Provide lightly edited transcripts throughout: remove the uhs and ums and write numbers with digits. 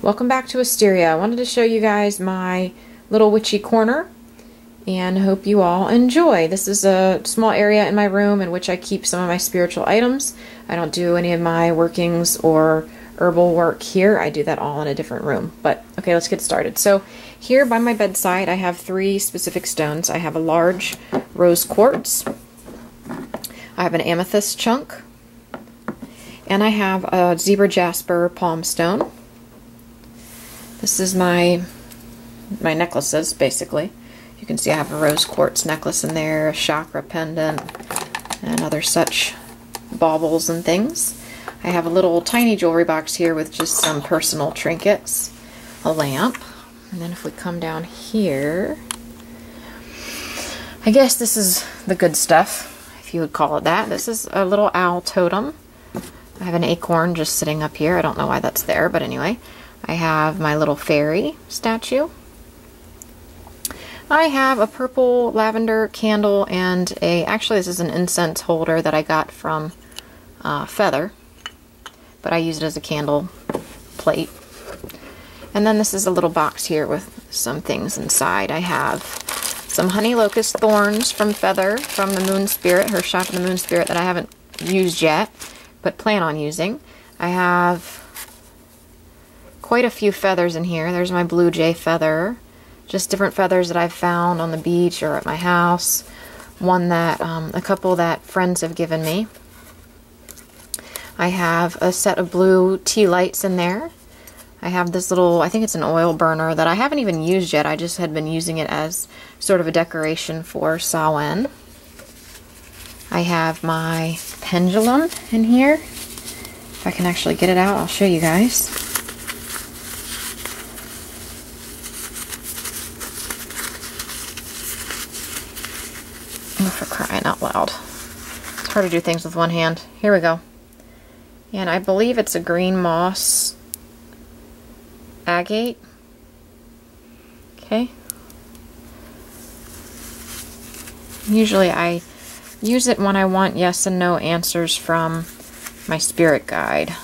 Welcome back to Wisteria. I wanted to show you guys my little witchy corner and hope you all enjoy. This is a small area in my room in which I keep some of my spiritual items. I don't do any of my workings or herbal work here. I do that all in a different room. But okay, let's get started. So here by my bedside I have three specific stones. I have a large rose quartz, I have an amethyst chunk, and I have a zebra jasper palm stone. This is my necklaces, basically. You can see I have a rose quartz necklace in there, a chakra pendant, and other such baubles and things. I have a little tiny jewelry box here with just some personal trinkets, a lamp, and then if we come down here, I guess this is the good stuff, if you would call it that. This is a little owl totem. I have an acorn just sitting up here. I don't know why that's there, but anyway. I have my little fairy statue. I have a purple lavender candle and actually this is an incense holder that I got from Feather, but I use it as a candle plate. And then this is a little box here with some things inside. I have some honey locust thorns from Feather, from the Moon Spirit, her shop in the Moon Spirit, that I haven't used yet, but plan on using. I have quite a few feathers in here. There's my blue jay feather. Just different feathers that I've found on the beach or at my house. One that, a couple that friends have given me. I have a set of blue tea lights in there. I have this little, I think it's an oil burner that I haven't even used yet. I just had been using it as sort of a decoration for Samhain. I have my pendulum in here. If I can actually get it out, I'll show you guys. For crying out loud. It's hard to do things with one hand. Here we go. And I believe it's a green moss agate. Okay. Usually I use it when I want yes and no answers from my spirit guide.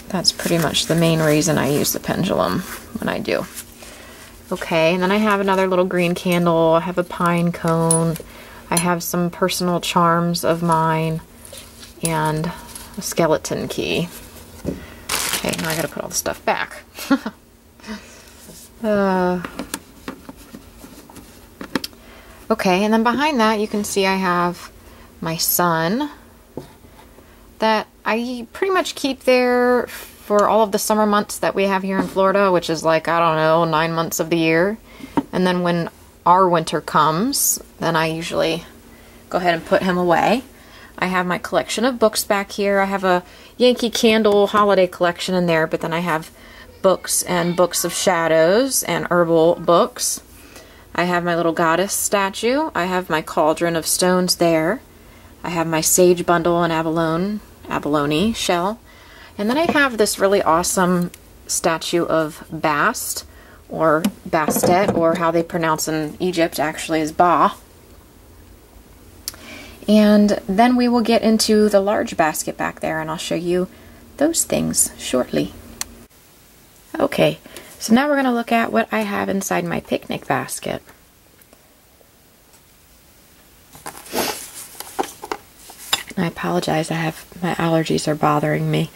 That's pretty much the main reason I use the pendulum when I do. Okay, and then I have another little green candle. I have a pine cone. I have some personal charms of mine and a skeleton key. Okay, now I gotta put all the stuff back. Okay, and then behind that you can see I have my sun that I pretty much keep there for all of the summer months that we have here in Florida, which is like, I don't know, 9 months of the year. And then when our winter comes, then I usually go ahead and put him away. I have my collection of books back here. I have a Yankee Candle holiday collection in there, but then I have books and books of shadows and herbal books. I have my little goddess statue. I have my cauldron of stones there. I have my sage bundle and abalone shell. And then I have this really awesome statue of Bast, or Bastet, or how they pronounce in Egypt actually is Ba. And then we will get into the large basket back there, and I'll show you those things shortly. Okay, so now we're going to look at what I have inside my picnic basket. I apologize, my allergies are bothering me.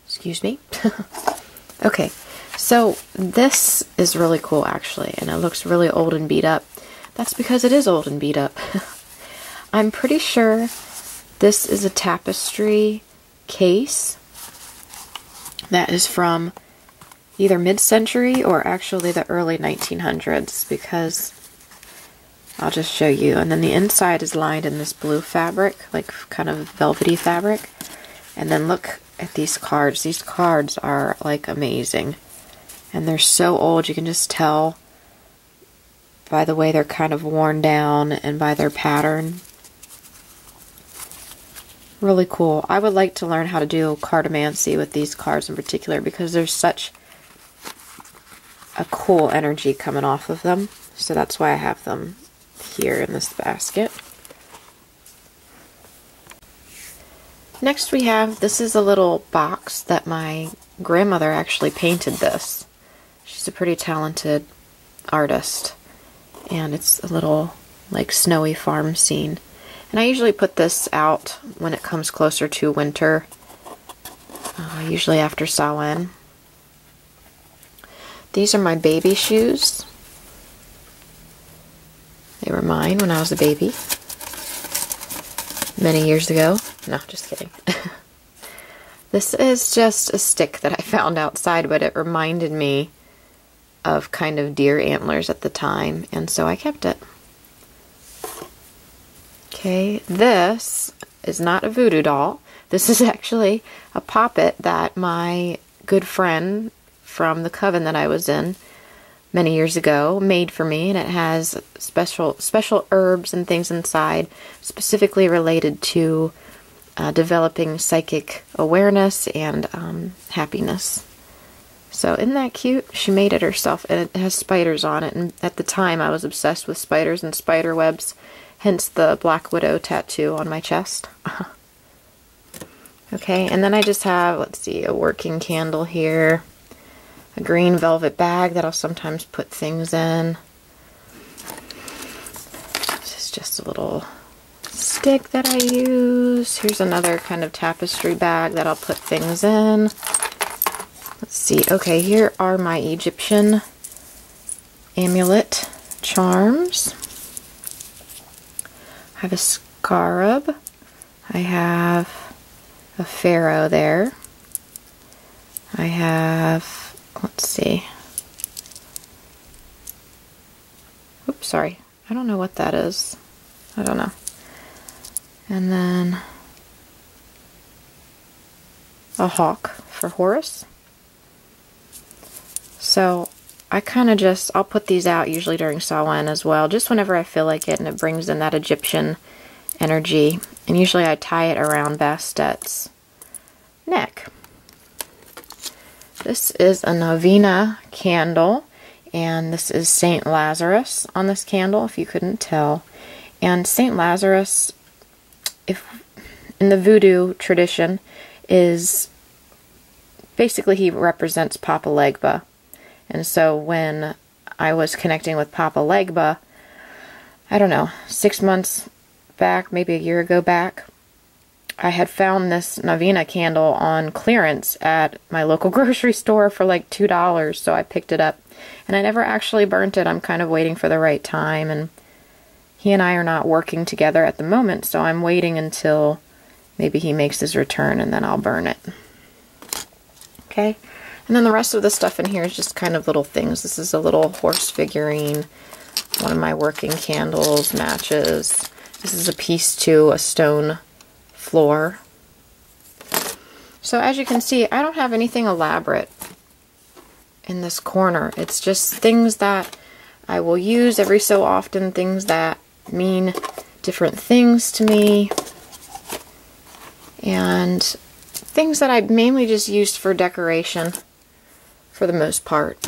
Excuse me. Okay, so this is really cool actually, and it looks really old and beat up. That's because it is old and beat up. I'm pretty sure this is a tapestry case that is from either mid-century or actually the early 1900s, because I'll just show you. And then the inside is lined in this blue fabric, like kind of velvety fabric. And then look at these cards. These cards are like amazing. And they're so old, you can just tell by the way they're kind of worn down and by their pattern. Really cool. I would like to learn how to do cartomancy with these cards in particular, because there's such a cool energy coming off of them. So that's why I have them here in this basket. Next we have, this is a little box that my grandmother actually painted this. She's a pretty talented artist, and it's a little like snowy farm scene. And I usually put this out when it comes closer to winter, usually after Samhain. These are my baby shoes. They were mine when I was a baby, many years ago. No, just kidding. This is just a stick that I found outside, but it reminded me of kind of deer antlers at the time, and so I kept it. Okay, this is not a voodoo doll. This is actually a poppet that my good friend from the coven that I was in many years ago made for me, and it has special herbs and things inside specifically related to developing psychic awareness and happiness. So isn't that cute? She made it herself, and it has spiders on it, and at the time I was obsessed with spiders and spider webs, hence the Black Widow tattoo on my chest. Okay, and then I just have, let's see, a working candle here, a green velvet bag that I'll sometimes put things in. This is just a little stick that I use. Here's another kind of tapestry bag that I'll put things in. Let's see. Okay, here are my Egyptian amulet charms. I have a scarab. I have a pharaoh there. I have, let's see. Oops, sorry. I don't know what that is. I don't know. And then a hawk for Horus. So I kind of just, I'll put these out usually during Samhain as well, just whenever I feel like it, and it brings in that Egyptian energy. And usually I tie it around Bastet's neck. This is a novena candle, and this is Saint Lazarus on this candle, if you couldn't tell. And Saint Lazarus, if in the voodoo tradition, is basically, he represents Papa Legba. And so when I was connecting with Papa Legba, I don't know, 6 months back, maybe a year ago back, I had found this novena candle on clearance at my local grocery store for like $2, so I picked it up. And I never actually burnt it. I'm kind of waiting for the right time, and he and I are not working together at the moment, so I'm waiting until maybe he makes his return, and then I'll burn it. Okay, and then the rest of the stuff in here is just kind of little things. This is a little horse figurine, one of my working candles, matches. This is a piece to a stone floor. So as you can see, I don't have anything elaborate in this corner. It's just things that I will use every so often, things that mean different things to me, and things that I mainly just used for decoration for the most part,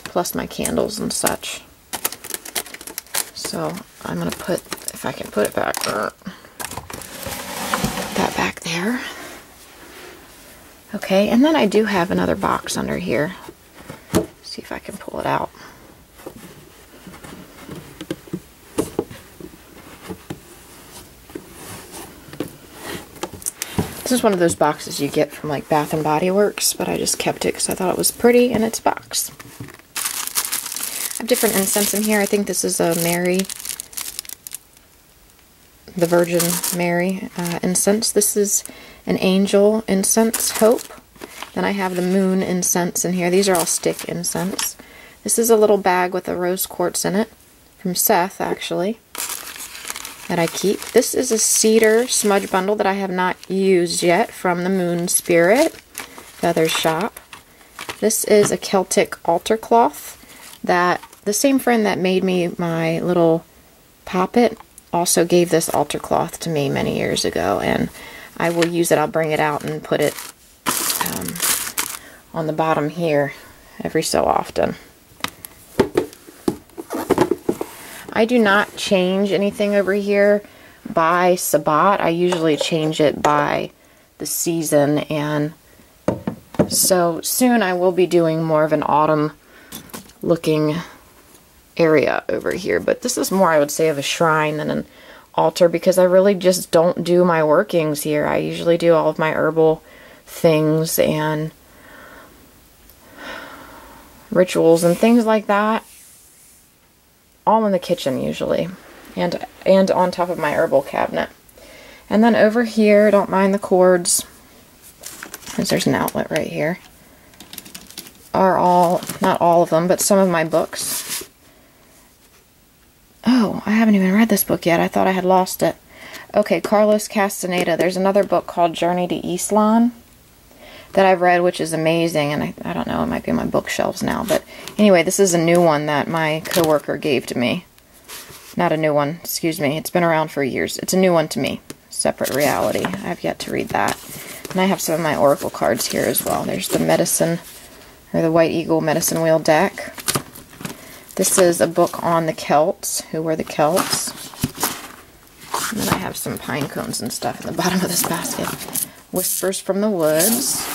plus my candles and such. So I'm going to put, if I can put it back, put that back there. Okay, and then I do have another box under here. See if I can pull it out. This is one of those boxes you get from like Bath and Body Works, but I just kept it because I thought it was pretty in its box. I have different incense in here. I think this is a Mary, the Virgin Mary incense. This is an angel incense, Hope. Then I have the moon incense in here. These are all stick incense. This is a little bag with a rose quartz in it, from Seth actually, that I keep. This is a cedar smudge bundle that I have not used yet from the Moon Spirit Feather Shop. This is a Celtic altar cloth that the same friend that made me my little poppet also gave this altar cloth to me many years ago, and I will use it. I'll bring it out and put it on the bottom here every so often. I do not change anything over here by Sabbat. I usually change it by the season, and so soon I will be doing more of an autumn looking area over here. But this is more, I would say, of a shrine than an altar, because I really just don't do my workings here. I usually do all of my herbal things and rituals and things like that all in the kitchen usually, and on top of my herbal cabinet. And then over here, don't mind the cords, because there's an outlet right here, are all, not all of them, but some of my books. Oh, I haven't even read this book yet. I thought I had lost it. Okay, Carlos Castaneda. There's another book called Journey to Islan that I've read, which is amazing, and I don't know, it might be on my bookshelves now, but anyway, this is a new one that my coworker gave to me. Not a new one, excuse me, it's been around for years. It's a new one to me. Separate Reality. I have yet to read that. And I have some of my oracle cards here as well. There's the Medicine, or the White Eagle Medicine Wheel deck. This is a book on the Celts. Who were the Celts? And then I have some pine cones and stuff in the bottom of this basket. Whispers from the Woods.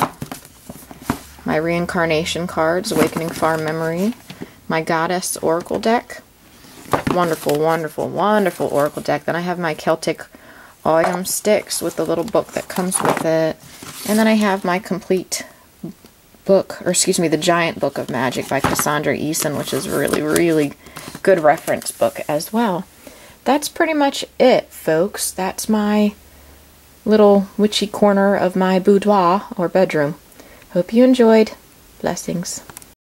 My Reincarnation cards, Awakening Farm Memory. My Goddess Oracle deck. Wonderful, wonderful, wonderful Oracle deck. Then I have my Celtic Autumn sticks with the little book that comes with it. And then I have my complete book, or excuse me, the Giant Book of Magic by Cassandra Eason, which is a really, really good reference book as well. That's pretty much it, folks. That's my little witchy corner of my boudoir, or bedroom. Hope you enjoyed. Blessings.